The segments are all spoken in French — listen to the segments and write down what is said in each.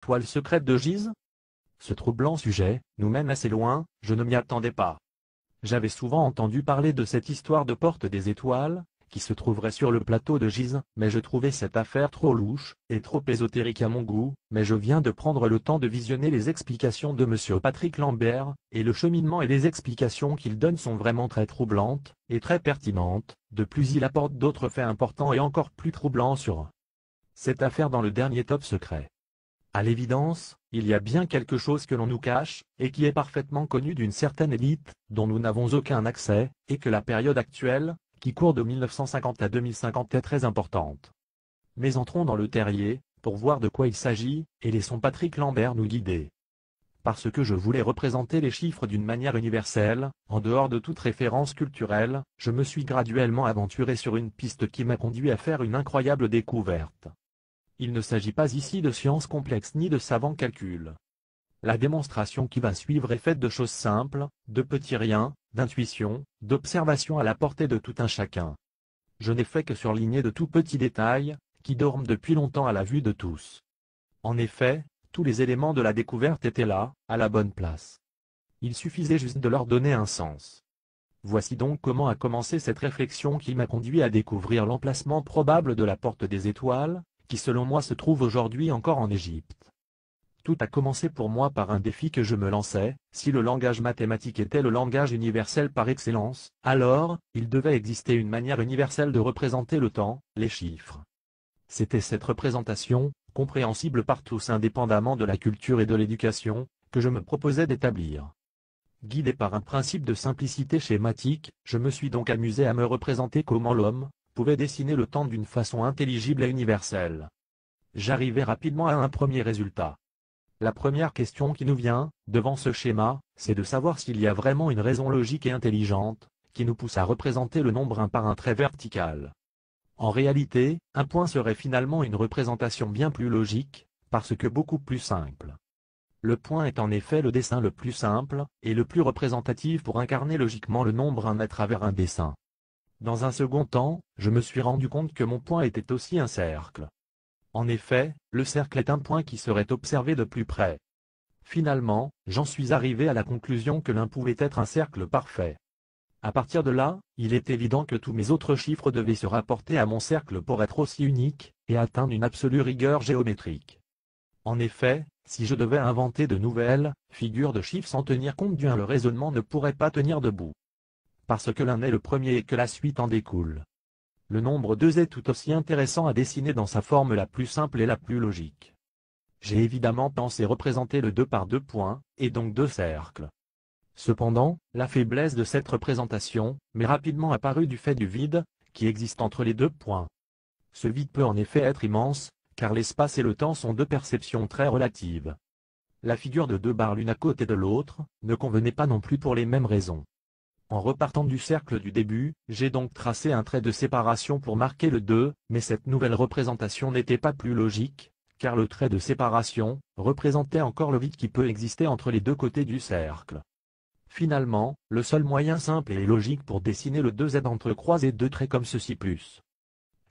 Toile secrète de Gizeh? Ce troublant sujet nous mène assez loin, je ne m'y attendais pas. J'avais souvent entendu parler de cette histoire de porte des étoiles, qui se trouverait sur le plateau de Gizeh, mais je trouvais cette affaire trop louche, et trop ésotérique à mon goût, mais je viens de prendre le temps de visionner les explications de M. Patrick Lambert, et le cheminement et les explications qu'il donne sont vraiment très troublantes, et très pertinentes, de plus il apporte d'autres faits importants et encore plus troublants sur cette affaire dans le dernier top secret. À l'évidence, il y a bien quelque chose que l'on nous cache, et qui est parfaitement connu d'une certaine élite, dont nous n'avons aucun accès, et que la période actuelle, qui court de 1950 à 2050 est très importante. Mais entrons dans le terrier, pour voir de quoi il s'agit, et laissons Patrick Lambert nous guider. Parce que je voulais représenter les chiffres d'une manière universelle, en dehors de toute référence culturelle, je me suis graduellement aventuré sur une piste qui m'a conduit à faire une incroyable découverte. Il ne s'agit pas ici de sciences complexes ni de savants calculs. La démonstration qui va suivre est faite de choses simples, de petits riens, d'intuition, d'observation à la portée de tout un chacun. Je n'ai fait que surligner de tout petits détails, qui dorment depuis longtemps à la vue de tous. En effet, tous les éléments de la découverte étaient là, à la bonne place. Il suffisait juste de leur donner un sens. Voici donc comment a commencé cette réflexion qui m'a conduit à découvrir l'emplacement probable de la porte des étoiles, qui selon moi se trouve aujourd'hui encore en Égypte. Tout a commencé pour moi par un défi que je me lançais, si le langage mathématique était le langage universel par excellence, alors, il devait exister une manière universelle de représenter le temps, les chiffres. C'était cette représentation, compréhensible par tous indépendamment de la culture et de l'éducation, que je me proposais d'établir. Guidé par un principe de simplicité schématique, je me suis donc amusé à me représenter comment l'homme pouvait dessiner le temps d'une façon intelligible et universelle. J'arrivai rapidement à un premier résultat. La première question qui nous vient, devant ce schéma, c'est de savoir s'il y a vraiment une raison logique et intelligente, qui nous pousse à représenter le nombre 1 par un trait vertical. En réalité, un point serait finalement une représentation bien plus logique, parce que beaucoup plus simple. Le point est en effet le dessin le plus simple, et le plus représentatif pour incarner logiquement le nombre 1 à travers un dessin. Dans un second temps, je me suis rendu compte que mon point était aussi un cercle. En effet, le cercle est un point qui serait observé de plus près. Finalement, j'en suis arrivé à la conclusion que l'un pouvait être un cercle parfait. À partir de là, il est évident que tous mes autres chiffres devaient se rapporter à mon cercle pour être aussi uniques, et atteindre une absolue rigueur géométrique. En effet, si je devais inventer de nouvelles figures de chiffres sans tenir compte du 1, le raisonnement ne pourrait pas tenir debout. Parce que l'un est le premier et que la suite en découle. Le nombre 2 est tout aussi intéressant à dessiner dans sa forme la plus simple et la plus logique. J'ai évidemment pensé représenter le 2 par 2 points, et donc 2 cercles. Cependant, la faiblesse de cette représentation m'est rapidement apparue du fait du vide, qui existe entre les 2 points. Ce vide peut en effet être immense, car l'espace et le temps sont 2 perceptions très relatives. La figure de 2 barres l'une à côté de l'autre, ne convenait pas non plus pour les mêmes raisons. En repartant du cercle du début, j'ai donc tracé un trait de séparation pour marquer le 2, mais cette nouvelle représentation n'était pas plus logique, car le trait de séparation représentait encore le vide qui peut exister entre les 2 côtés du cercle. Finalement, le seul moyen simple et logique pour dessiner le 2 est d'entrecroiser 2 traits comme ceci plus.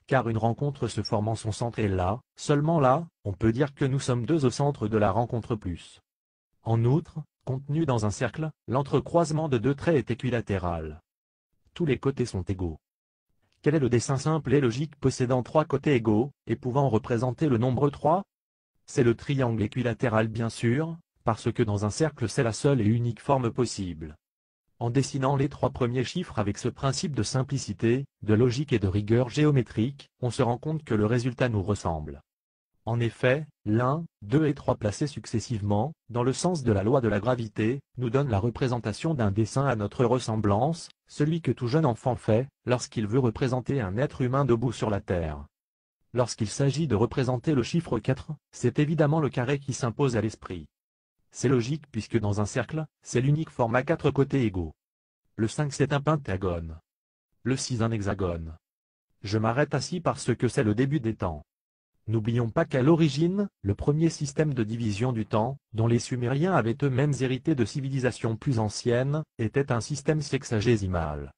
Car une rencontre se forme en son centre et là, seulement là, on peut dire que nous sommes 2 au centre de la rencontre plus. En outre, contenu dans un cercle, l'entrecroisement de 2 traits est équilatéral. Tous les côtés sont égaux. Quel est le dessin simple et logique possédant 3 côtés égaux, et pouvant représenter le nombre 3? C'est le triangle équilatéral bien sûr, parce que dans un cercle c'est la seule et unique forme possible. En dessinant les 3 premiers chiffres avec ce principe de simplicité, de logique et de rigueur géométrique, on se rend compte que le résultat nous ressemble. En effet, l'1, 2 et 3 placés successivement, dans le sens de la loi de la gravité, nous donnent la représentation d'un dessin à notre ressemblance, celui que tout jeune enfant fait, lorsqu'il veut représenter un être humain debout sur la terre. Lorsqu'il s'agit de représenter le chiffre 4, c'est évidemment le carré qui s'impose à l'esprit. C'est logique puisque dans un cercle, c'est l'unique forme à 4 côtés égaux. Le 5 c'est un pentagone. Le 6 un hexagone. Je m'arrête ainsi parce que c'est le début des temps. N'oublions pas qu'à l'origine, le premier système de division du temps, dont les Sumériens avaient eux-mêmes hérité de civilisations plus anciennes, était un système sexagésimal.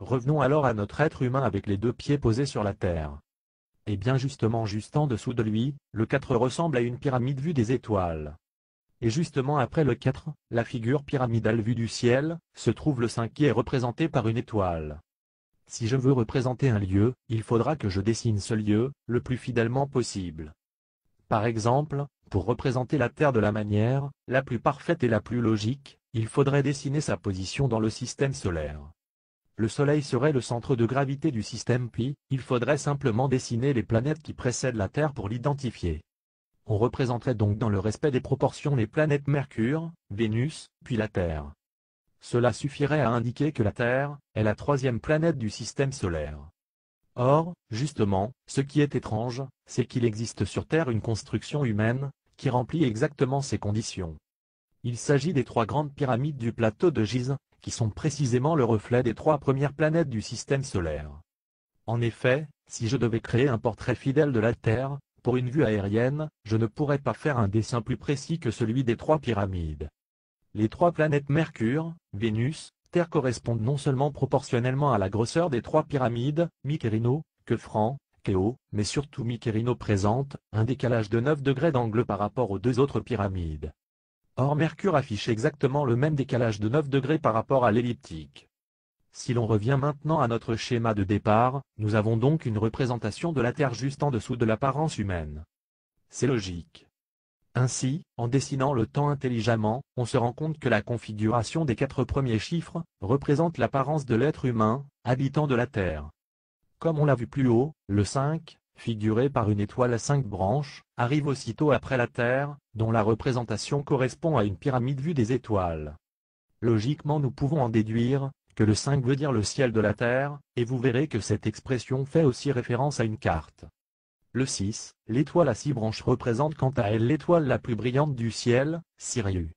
Revenons alors à notre être humain avec les 2 pieds posés sur la terre. Et bien justement juste en dessous de lui, le 4 ressemble à une pyramide vue des étoiles. Et justement après le 4, la figure pyramidale vue du ciel, se trouve le 5 qui est représenté par une étoile. Si je veux représenter un lieu, il faudra que je dessine ce lieu, le plus fidèlement possible. Par exemple, pour représenter la Terre de la manière la plus parfaite et la plus logique, il faudrait dessiner sa position dans le système solaire. Le Soleil serait le centre de gravité du système puis, il faudrait simplement dessiner les planètes qui précèdent la Terre pour l'identifier. On représenterait donc dans le respect des proportions les planètes Mercure, Vénus, puis la Terre. Cela suffirait à indiquer que la Terre est la troisième planète du système solaire. Or, justement, ce qui est étrange, c'est qu'il existe sur Terre une construction humaine, qui remplit exactement ces conditions. Il s'agit des 3 grandes pyramides du plateau de Gizeh, qui sont précisément le reflet des 3 premières planètes du système solaire. En effet, si je devais créer un portrait fidèle de la Terre, pour une vue aérienne, je ne pourrais pas faire un dessin plus précis que celui des 3 pyramides. Les 3 planètes Mercure, Vénus, Terre correspondent non seulement proportionnellement à la grosseur des 3 pyramides, Mykérino, Khéphren, Khéops, mais surtout Mykérino présente un décalage de 9 degrés d'angle par rapport aux 2 autres pyramides. Or Mercure affiche exactement le même décalage de 9 degrés par rapport à l'elliptique. Si l'on revient maintenant à notre schéma de départ, nous avons donc une représentation de la Terre juste en dessous de l'apparence humaine. C'est logique. Ainsi, en dessinant le temps intelligemment, on se rend compte que la configuration des 4 premiers chiffres représente l'apparence de l'être humain, habitant de la Terre. Comme on l'a vu plus haut, le 5, figuré par une étoile à 5 branches, arrive aussitôt après la Terre, dont la représentation correspond à une pyramide vue des étoiles. Logiquement nous pouvons en déduire que le 5 veut dire le ciel de la Terre, et vous verrez que cette expression fait aussi référence à une carte. Le 6, l'étoile à 6 branches représente quant à elle l'étoile la plus brillante du ciel, Sirius.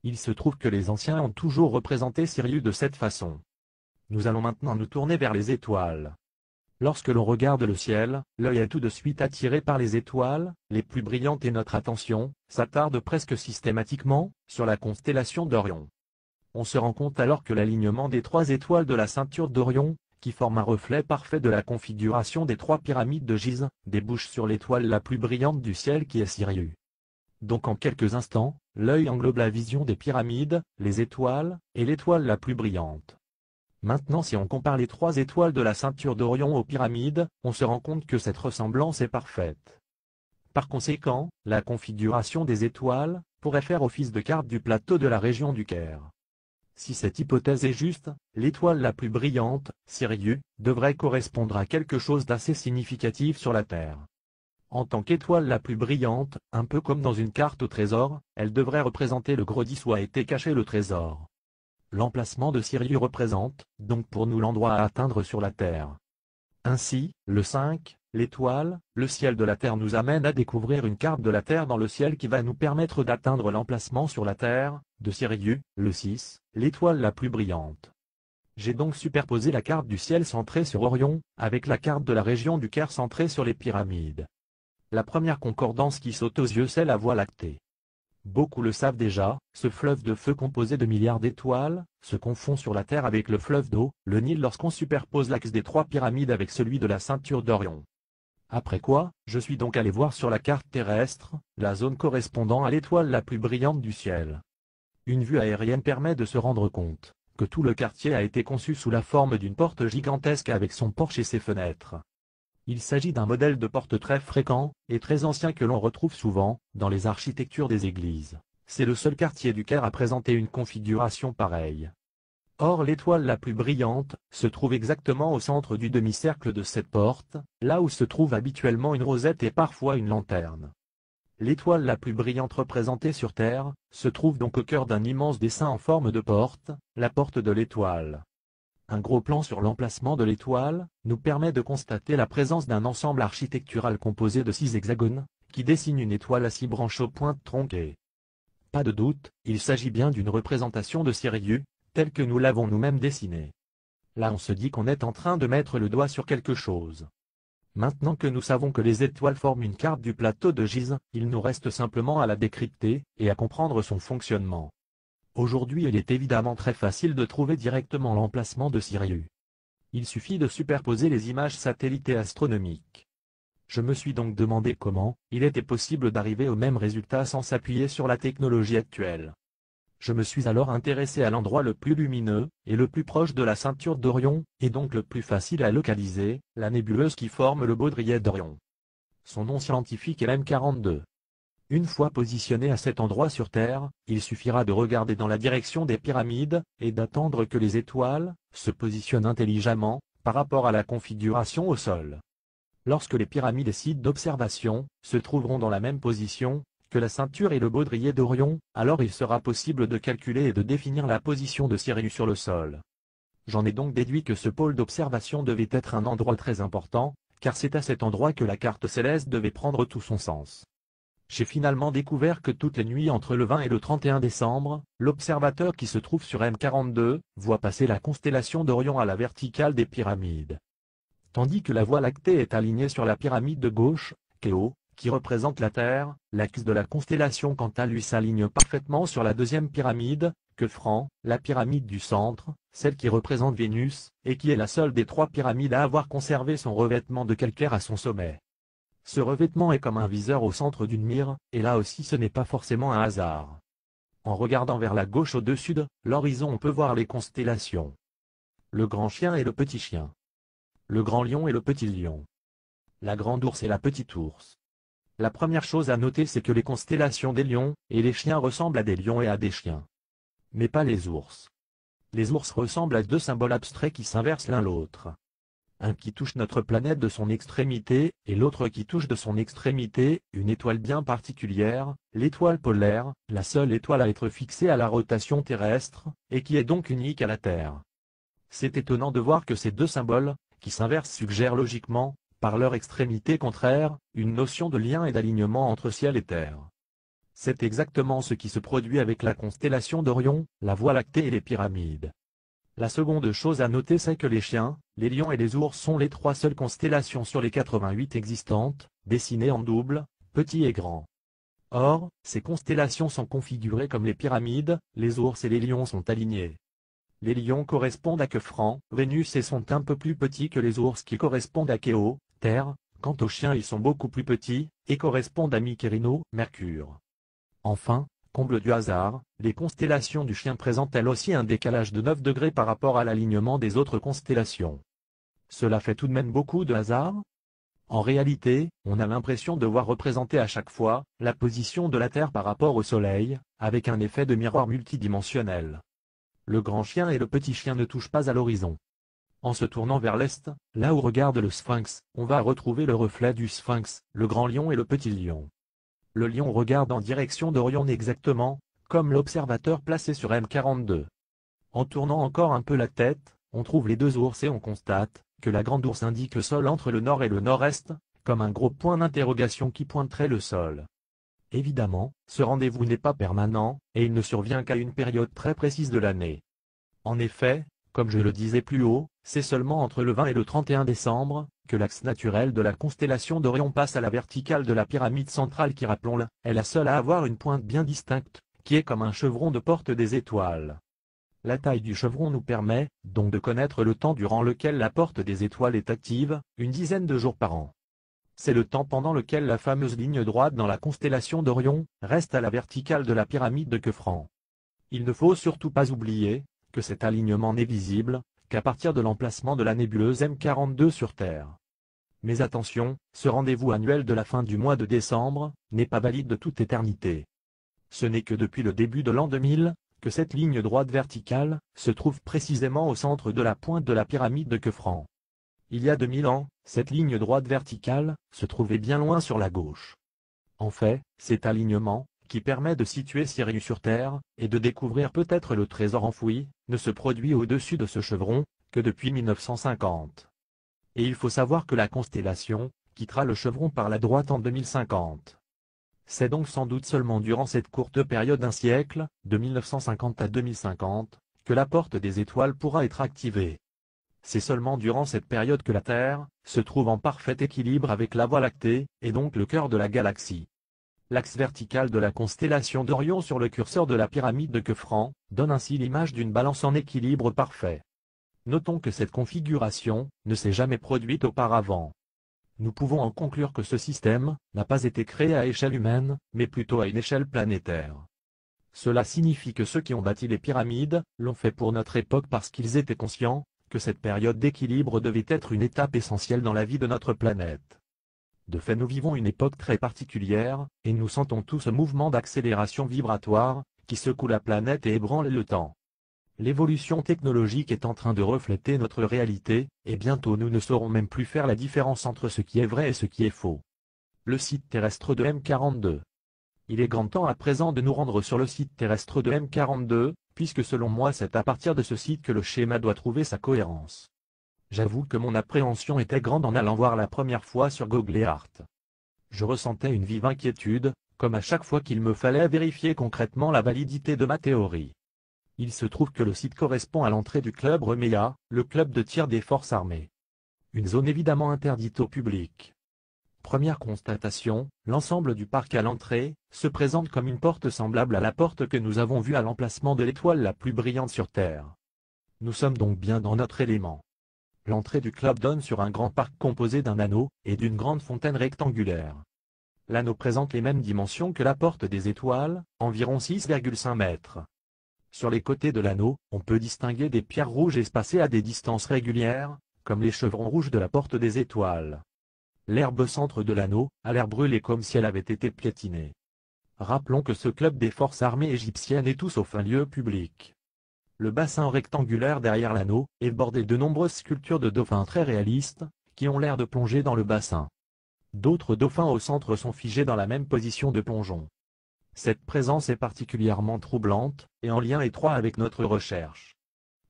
Il se trouve que les anciens ont toujours représenté Sirius de cette façon. Nous allons maintenant nous tourner vers les étoiles. Lorsque l'on regarde le ciel, l'œil est tout de suite attiré par les étoiles, les plus brillantes et notre attention s'attarde presque systématiquement sur la constellation d'Orion. On se rend compte alors que l'alignement des 3 étoiles de la ceinture d'Orion, qui forme un reflet parfait de la configuration des 3 pyramides de Gizeh, débouche sur l'étoile la plus brillante du ciel qui est Sirius. Donc en quelques instants, l'œil englobe la vision des pyramides, les étoiles, et l'étoile la plus brillante. Maintenant si on compare les 3 étoiles de la ceinture d'Orion aux pyramides, on se rend compte que cette ressemblance est parfaite. Par conséquent, la configuration des étoiles pourrait faire office de carte du plateau de la région du Caire. Si cette hypothèse est juste, l'étoile la plus brillante, Sirius, devrait correspondre à quelque chose d'assez significatif sur la Terre. En tant qu'étoile la plus brillante, un peu comme dans une carte au trésor, elle devrait représenter le gros 10 où a été caché le trésor. L'emplacement de Sirius représente, donc pour nous l'endroit à atteindre sur la Terre. Ainsi, le 5, l'étoile, le ciel de la Terre nous amène à découvrir une carte de la Terre dans le ciel qui va nous permettre d'atteindre l'emplacement sur la Terre, de Sirius, le 6, l'étoile la plus brillante. J'ai donc superposé la carte du ciel centrée sur Orion, avec la carte de la région du Caire centrée sur les pyramides. La première concordance qui saute aux yeux c'est la Voie lactée. Beaucoup le savent déjà, ce fleuve de feu composé de milliards d'étoiles, se confond sur la Terre avec le fleuve d'eau, le Nil lorsqu'on superpose l'axe des 3 pyramides avec celui de la ceinture d'Orion. Après quoi, je suis donc allé voir sur la carte terrestre, la zone correspondant à l'étoile la plus brillante du ciel. Une vue aérienne permet de se rendre compte que tout le quartier a été conçu sous la forme d'une porte gigantesque avec son porche et ses fenêtres. Il s'agit d'un modèle de porte très fréquent et très ancien que l'on retrouve souvent dans les architectures des églises. C'est le seul quartier du Caire à présenter une configuration pareille. Or l'étoile la plus brillante se trouve exactement au centre du demi-cercle de cette porte, là où se trouve habituellement une rosette et parfois une lanterne. L'étoile la plus brillante représentée sur Terre se trouve donc au cœur d'un immense dessin en forme de porte, la porte de l'étoile. Un gros plan sur l'emplacement de l'étoile nous permet de constater la présence d'un ensemble architectural composé de 6 hexagones, qui dessinent une étoile à 6 branches aux pointes tronquées. Pas de doute, il s'agit bien d'une représentation de Sirius, telle que nous l'avons nous-mêmes dessinée. Là on se dit qu'on est en train de mettre le doigt sur quelque chose. Maintenant que nous savons que les étoiles forment une carte du plateau de Gizeh, il nous reste simplement à la décrypter et à comprendre son fonctionnement. Aujourd'hui il est évidemment très facile de trouver directement l'emplacement de Sirius. Il suffit de superposer les images satellites et astronomiques. Je me suis donc demandé comment il était possible d'arriver au même résultat sans s'appuyer sur la technologie actuelle. Je me suis alors intéressé à l'endroit le plus lumineux, et le plus proche de la ceinture d'Orion, et donc le plus facile à localiser, la nébuleuse qui forme le baudrier d'Orion. Son nom scientifique est M42. Une fois positionné à cet endroit sur Terre, il suffira de regarder dans la direction des pyramides, et d'attendre que les étoiles se positionnent intelligemment, par rapport à la configuration au sol. Lorsque les pyramides et sites d'observation se trouveront dans la même position que la ceinture et le baudrier d'Orion, alors il sera possible de calculer et de définir la position de Sirius sur le sol. J'en ai donc déduit que ce pôle d'observation devait être un endroit très important, car c'est à cet endroit que la carte céleste devait prendre tout son sens. J'ai finalement découvert que toutes les nuits entre le 20 et le 31 décembre, l'observateur qui se trouve sur M42 voit passer la constellation d'Orion à la verticale des pyramides. Tandis que la Voie lactée est alignée sur la pyramide de gauche, Kéo, qui représente la Terre, l'axe de la constellation quant à lui s'aligne parfaitement sur la deuxième pyramide, que Phran, la pyramide du centre, celle qui représente Vénus, et qui est la seule des trois pyramides à avoir conservé son revêtement de calcaire à son sommet. Ce revêtement est comme un viseur au centre d'une mire, et là aussi ce n'est pas forcément un hasard. En regardant vers la gauche au-dessus de l'horizon on peut voir les constellations. Le grand chien et le petit chien. Le grand lion et le petit lion. La grande ours et la petite ours. La première chose à noter c'est que les constellations des lions et les chiens ressemblent à des lions et à des chiens. Mais pas les ours. Les ours ressemblent à deux symboles abstraits qui s'inversent l'un l'autre. Un qui touche notre planète de son extrémité, et l'autre qui touche de son extrémité, une étoile bien particulière, l'étoile polaire, la seule étoile à être fixée à la rotation terrestre, et qui est donc unique à la Terre. C'est étonnant de voir que ces deux symboles, qui s'inversent suggèrent logiquement, par leur extrémité contraire, une notion de lien et d'alignement entre ciel et terre. C'est exactement ce qui se produit avec la constellation d'Orion, la Voie lactée et les pyramides. La seconde chose à noter c'est que les chiens, les lions et les ours sont les trois seules constellations sur les 88 existantes, dessinées en double, petit et grand. Or, ces constellations sont configurées comme les pyramides, les ours et les lions sont alignés. Les lions correspondent à Phran, Vénus et sont un peu plus petits que les ours qui correspondent à Kéo, Terre, quant aux chiens ils sont beaucoup plus petits, et correspondent à Mykérino, Mercure. Enfin, comble du hasard, les constellations du chien présentent elles aussi un décalage de 9 degrés par rapport à l'alignement des autres constellations. Cela fait tout de même beaucoup de hasard? En réalité, on a l'impression de voir représenter à chaque fois la position de la Terre par rapport au Soleil, avec un effet de miroir multidimensionnel. Le grand chien et le petit chien ne touchent pas à l'horizon. En se tournant vers l'est, là où regarde le sphinx, on va retrouver le reflet du sphinx, le grand lion et le petit lion. Le lion regarde en direction d'Orion exactement, comme l'observateur placé sur M42. En tournant encore un peu la tête, on trouve les deux ours et on constate que la grande ours indique le sol entre le nord et le nord-est, comme un gros point d'interrogation qui pointerait le sol. Évidemment, ce rendez-vous n'est pas permanent, et il ne survient qu'à une période très précise de l'année. En effet, comme je le disais plus haut, c'est seulement entre le 20 et le 31 décembre, que l'axe naturel de la constellation d'Orion passe à la verticale de la pyramide centrale qui, rappelons-le, est la seule à avoir une pointe bien distincte, qui est comme un chevron de porte des étoiles. La taille du chevron nous permet, donc de connaître le temps durant lequel la porte des étoiles est active, une dizaine de jours par an. C'est le temps pendant lequel la fameuse ligne droite dans la constellation d'Orion reste à la verticale de la pyramide de Phran. Il ne faut surtout pas oublier que cet alignement n'est visible qu'à partir de l'emplacement de la nébuleuse M42 sur Terre. Mais attention, ce rendez-vous annuel de la fin du mois de décembre n'est pas valide de toute éternité. Ce n'est que depuis le début de l'an 2000 que cette ligne droite verticale se trouve précisément au centre de la pointe de la pyramide de Phran. Il y a 2000 ans, cette ligne droite verticale se trouvait bien loin sur la gauche. En fait, cet alignement, qui permet de situer Sirius sur Terre, et de découvrir peut-être le trésor enfoui, ne se produit au-dessus de ce chevron, que depuis 1950. Et il faut savoir que la constellation quittera le chevron par la droite en 2050. C'est donc sans doute seulement durant cette courte période d'un siècle, de 1950 à 2050, que la porte des étoiles pourra être activée. C'est seulement durant cette période que la Terre se trouve en parfait équilibre avec la Voie lactée, et donc le cœur de la galaxie. L'axe vertical de la constellation d'Orion sur le curseur de la pyramide de Phran donne ainsi l'image d'une balance en équilibre parfait. Notons que cette configuration ne s'est jamais produite auparavant. Nous pouvons en conclure que ce système n'a pas été créé à échelle humaine, mais plutôt à une échelle planétaire. Cela signifie que ceux qui ont bâti les pyramides l'ont fait pour notre époque parce qu'ils étaient conscients que cette période d'équilibre devait être une étape essentielle dans la vie de notre planète. De fait, nous vivons une époque très particulière, et nous sentons tous ce mouvement d'accélération vibratoire qui secoue la planète et ébranle le temps. L'évolution technologique est en train de refléter notre réalité, et bientôt nous ne saurons même plus faire la différence entre ce qui est vrai et ce qui est faux. Le site terrestre de M42. Il est grand temps à présent de nous rendre sur le site terrestre de M42, puisque selon moi c'est à partir de ce site que le schéma doit trouver sa cohérence. J'avoue que mon appréhension était grande en allant voir la première fois sur Google Earth. Je ressentais une vive inquiétude, comme à chaque fois qu'il me fallait vérifier concrètement la validité de ma théorie. Il se trouve que le site correspond à l'entrée du club Remeya, le club de tir des forces armées. Une zone évidemment interdite au public. Première constatation, l'ensemble du parc à l'entrée se présente comme une porte semblable à la porte que nous avons vue à l'emplacement de l'étoile la plus brillante sur Terre. Nous sommes donc bien dans notre élément. L'entrée du club donne sur un grand parc composé d'un anneau et d'une grande fontaine rectangulaire. L'anneau présente les mêmes dimensions que la porte des étoiles, environ 6,5 mètres. Sur les côtés de l'anneau, on peut distinguer des pierres rouges espacées à des distances régulières, comme les chevrons rouges de la porte des étoiles. L'herbe au centre de l'anneau a l'air brûlée comme si elle avait été piétinée. Rappelons que ce club des forces armées égyptiennes est tout sauf un lieu public. Le bassin rectangulaire derrière l'anneau est bordé de nombreuses sculptures de dauphins très réalistes, qui ont l'air de plonger dans le bassin. D'autres dauphins au centre sont figés dans la même position de plongeon. Cette présence est particulièrement troublante, et en lien étroit avec notre recherche.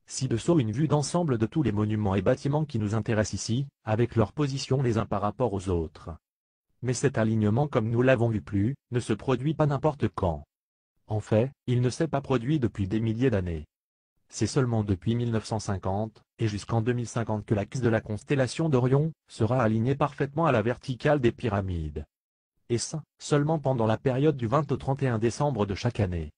Ci-dessous une vue d'ensemble de tous les monuments et bâtiments qui nous intéressent ici, avec leur position les uns par rapport aux autres. Mais cet alignement comme nous l'avons vu ne se produit pas n'importe quand. En fait, il ne s'est pas produit depuis des milliers d'années. C'est seulement depuis 1950, et jusqu'en 2050 que l'axe de la constellation d'Orion sera aligné parfaitement à la verticale des pyramides. Et ça, seulement pendant la période du 20 au 31 décembre de chaque année.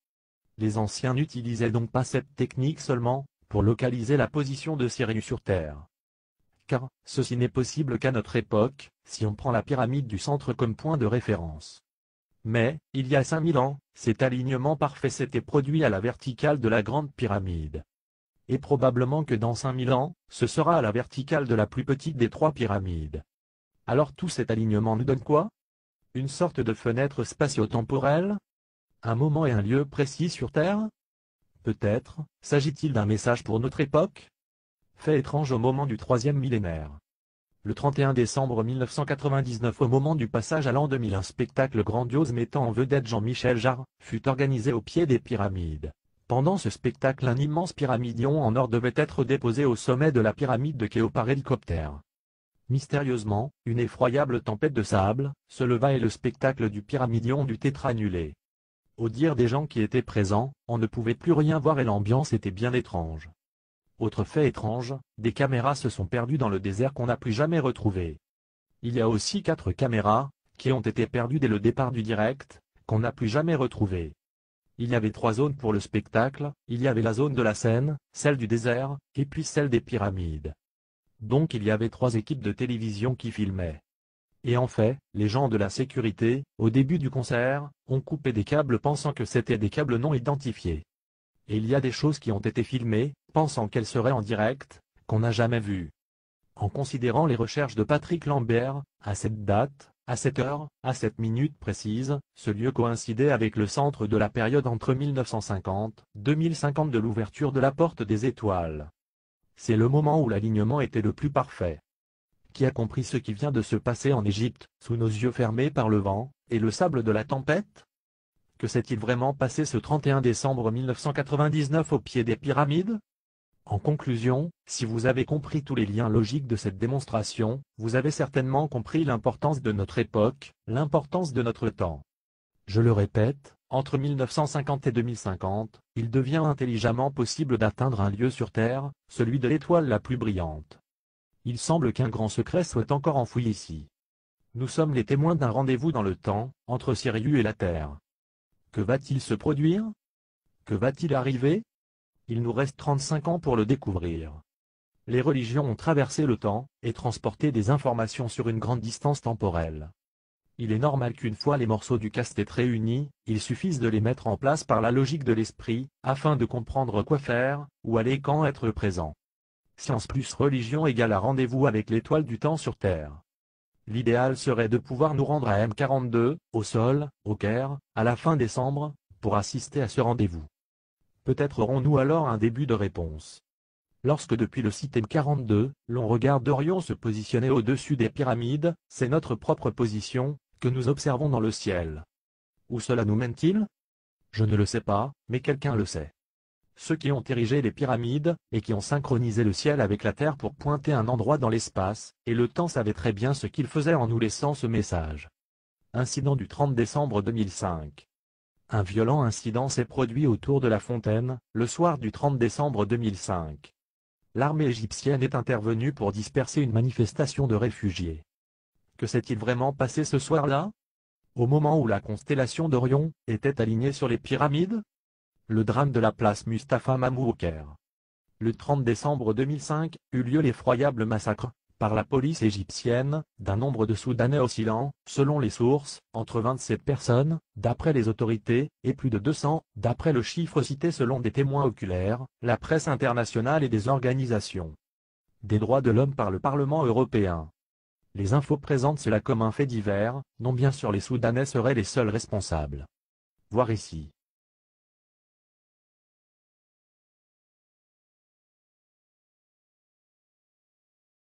Les anciens n'utilisaient donc pas cette technique seulement pour localiser la position de Sirius sur Terre. Car, ceci n'est possible qu'à notre époque, si on prend la pyramide du centre comme point de référence. Mais, il y a 5000 ans, cet alignement parfait s'était produit à la verticale de la grande pyramide. Et probablement que dans 5000 ans, ce sera à la verticale de la plus petite des trois pyramides. Alors tout cet alignement nous donne quoi? Une sorte de fenêtre spatio-temporelle? Un moment et un lieu précis sur Terre? Peut-être, s'agit-il d'un message pour notre époque? Fait étrange au moment du troisième millénaire. Le 31 décembre 1999 au moment du passage à l'an 2000 un spectacle grandiose mettant en vedette Jean-Michel Jarre fut organisé au pied des pyramides. Pendant ce spectacle un immense pyramidion en or devait être déposé au sommet de la pyramide de Khéops par hélicoptère. Mystérieusement, une effroyable tempête de sable se leva et le spectacle du pyramidion dut être annulé. Au dire des gens qui étaient présents, on ne pouvait plus rien voir et l'ambiance était bien étrange. Autre fait étrange, des caméras se sont perdues dans le désert qu'on n'a plus jamais retrouvées. Il y a aussi 4 caméras, qui ont été perdues dès le départ du direct, qu'on n'a plus jamais retrouvées. Il y avait 3 zones pour le spectacle, il y avait la zone de la scène, celle du désert, et puis celle des pyramides. Donc il y avait 3 équipes de télévision qui filmaient. Et en fait, les gens de la sécurité, au début du concert, ont coupé des câbles pensant que c'était des câbles non identifiés. Et il y a des choses qui ont été filmées, pensant qu'elles seraient en direct, qu'on n'a jamais vues. En considérant les recherches de Patrick Lambert, à cette date, à cette heure, à cette minute précise, ce lieu coïncidait avec le centre de la période entre 1950 et 2050 de l'ouverture de la porte des étoiles. C'est le moment où l'alignement était le plus parfait. Qui a compris ce qui vient de se passer en Égypte, sous nos yeux fermés par le vent et le sable de la tempête? Que s'est-il vraiment passé ce 31 décembre 1999 au pied des pyramides? En conclusion, si vous avez compris tous les liens logiques de cette démonstration, vous avez certainement compris l'importance de notre époque, l'importance de notre temps. Je le répète, entre 1950 et 2050, il devient intelligemment possible d'atteindre un lieu sur Terre, celui de l'étoile la plus brillante. Il semble qu'un grand secret soit encore enfoui ici. Nous sommes les témoins d'un rendez-vous dans le temps, entre Sirius et la Terre. Que va-t-il se produire? Que va-t-il arriver? Il nous reste 35 ans pour le découvrir. les religions ont traversé le temps et transporté des informations sur une grande distance temporelle. Il est normal qu'une fois les morceaux du casse-tête réunis, il suffise de les mettre en place par la logique de l'esprit, afin de comprendre quoi faire, où aller quand être présent. Science plus religion égale à rendez-vous avec l'étoile du temps sur Terre. L'idéal serait de pouvoir nous rendre à M42, au sol, au Caire, à la fin décembre, pour assister à ce rendez-vous. Peut-être aurons-nous alors un début de réponse. Lorsque depuis le site M42, l'on regarde Orion se positionner au-dessus des pyramides, c'est notre propre position que nous observons dans le ciel. Où cela nous mène-t-il? Je ne le sais pas, mais quelqu'un le sait. Ceux qui ont érigé les pyramides, et qui ont synchronisé le ciel avec la terre pour pointer un endroit dans l'espace, et le temps savaient très bien ce qu'ils faisaient en nous laissant ce message. Incident du 30 décembre 2005. Un violent incident s'est produit autour de la fontaine, le soir du 30 décembre 2005. L'armée égyptienne est intervenue pour disperser une manifestation de réfugiés. Que s'est-il vraiment passé ce soir-là? Au moment où la constellation d'Orion était alignée sur les pyramides? Le drame de la place Mustapha Mamou au Caire. Le 30 décembre 2005 eut lieu l'effroyable massacre, par la police égyptienne, d'un nombre de Soudanais oscillant, selon les sources, entre 27 personnes, d'après les autorités, et plus de 200, d'après le chiffre cité selon des témoins oculaires, la presse internationale et des organisations des droits de l'homme par le Parlement européen. Les infos présentent cela comme un fait divers, non bien sûr les Soudanais seraient les seuls responsables. Voir ici.